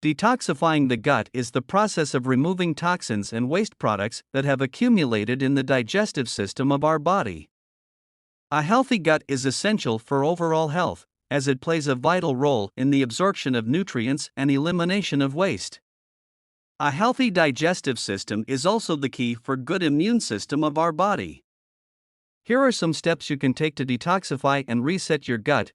Detoxifying the gut is the process of removing toxins and waste products that have accumulated in the digestive system of our body. A healthy gut is essential for overall health, as it plays a vital role in the absorption of nutrients and elimination of waste. A healthy digestive system is also the key for good immune system of our body. Here are some steps you can take to detoxify and reset your gut.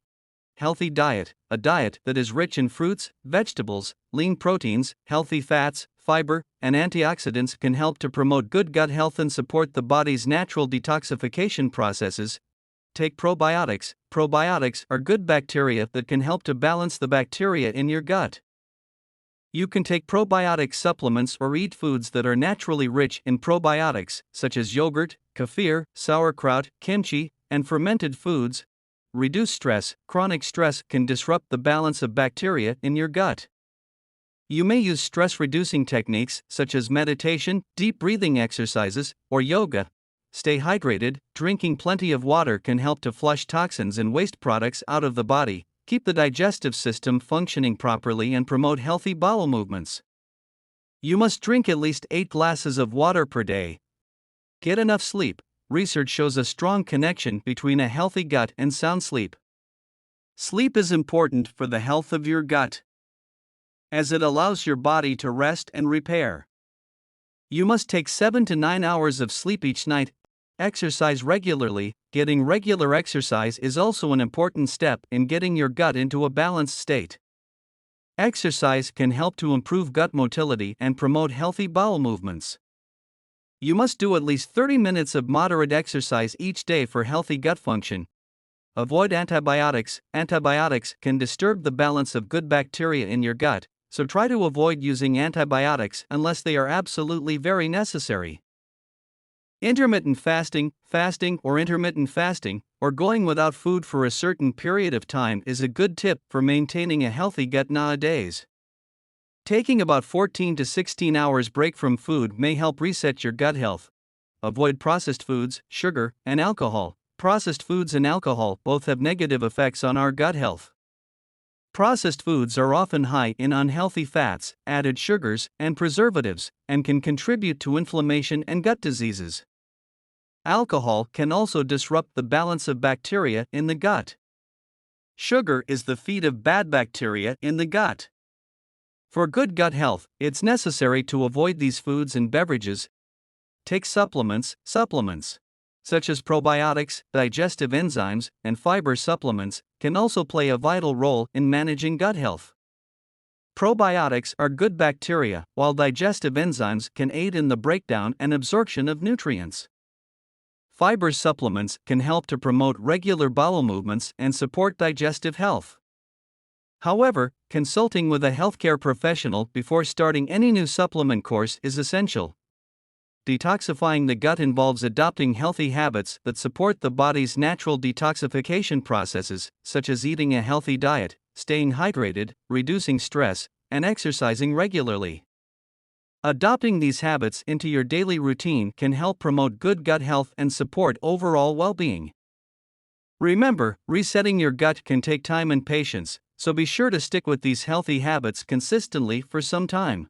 Healthy diet: a diet that is rich in fruits, vegetables, lean proteins, healthy fats, fiber, and antioxidants can help to promote good gut health and support the body's natural detoxification processes. Take probiotics. Probiotics are good bacteria that can help to balance the bacteria in your gut. You can take probiotic supplements or eat foods that are naturally rich in probiotics, such as yogurt, kefir, sauerkraut, kimchi, and fermented foods. Reduce stress. Chronic stress can disrupt the balance of bacteria in your gut. You may use stress-reducing techniques such as meditation, deep breathing exercises, or yoga. Stay hydrated. Drinking plenty of water can help to flush toxins and waste products out of the body, keep the digestive system functioning properly, and promote healthy bowel movements. You must drink at least 8 glasses of water per day. Get enough sleep. Research shows a strong connection between a healthy gut and sound sleep. Sleep is important for the health of your gut, as it allows your body to rest and repair. You must take 7 to 9 hours of sleep each night. Exercise regularly. Getting regular exercise is also an important step in getting your gut into a balanced state. Exercise can help to improve gut motility and promote healthy bowel movements. You must do at least 30 minutes of moderate exercise each day for healthy gut function. Avoid antibiotics. Antibiotics can disturb the balance of good bacteria in your gut, so try to avoid using antibiotics unless they are absolutely very necessary. Intermittent fasting. Fasting or intermittent fasting, or going without food for a certain period of time, is a good tip for maintaining a healthy gut nowadays. Taking about 14 to 16 hours break from food may help reset your gut health. Avoid processed foods, sugar, and alcohol. Processed foods and alcohol both have negative effects on our gut health. Processed foods are often high in unhealthy fats, added sugars, and preservatives, and can contribute to inflammation and gut diseases. Alcohol can also disrupt the balance of bacteria in the gut. Sugar is the feed of bad bacteria in the gut. For good gut health, it's necessary to avoid these foods and beverages. Take supplements. Supplements, such as probiotics, digestive enzymes, and fiber supplements, can also play a vital role in managing gut health. Probiotics are good bacteria, while digestive enzymes can aid in the breakdown and absorption of nutrients. Fiber supplements can help to promote regular bowel movements and support digestive health. However, consulting with a healthcare professional before starting any new supplement course is essential. Detoxifying the gut involves adopting healthy habits that support the body's natural detoxification processes, such as eating a healthy diet, staying hydrated, reducing stress, and exercising regularly. Adopting these habits into your daily routine can help promote good gut health and support overall well-being. Remember, resetting your gut can take time and patience, so be sure to stick with these healthy habits consistently for some time.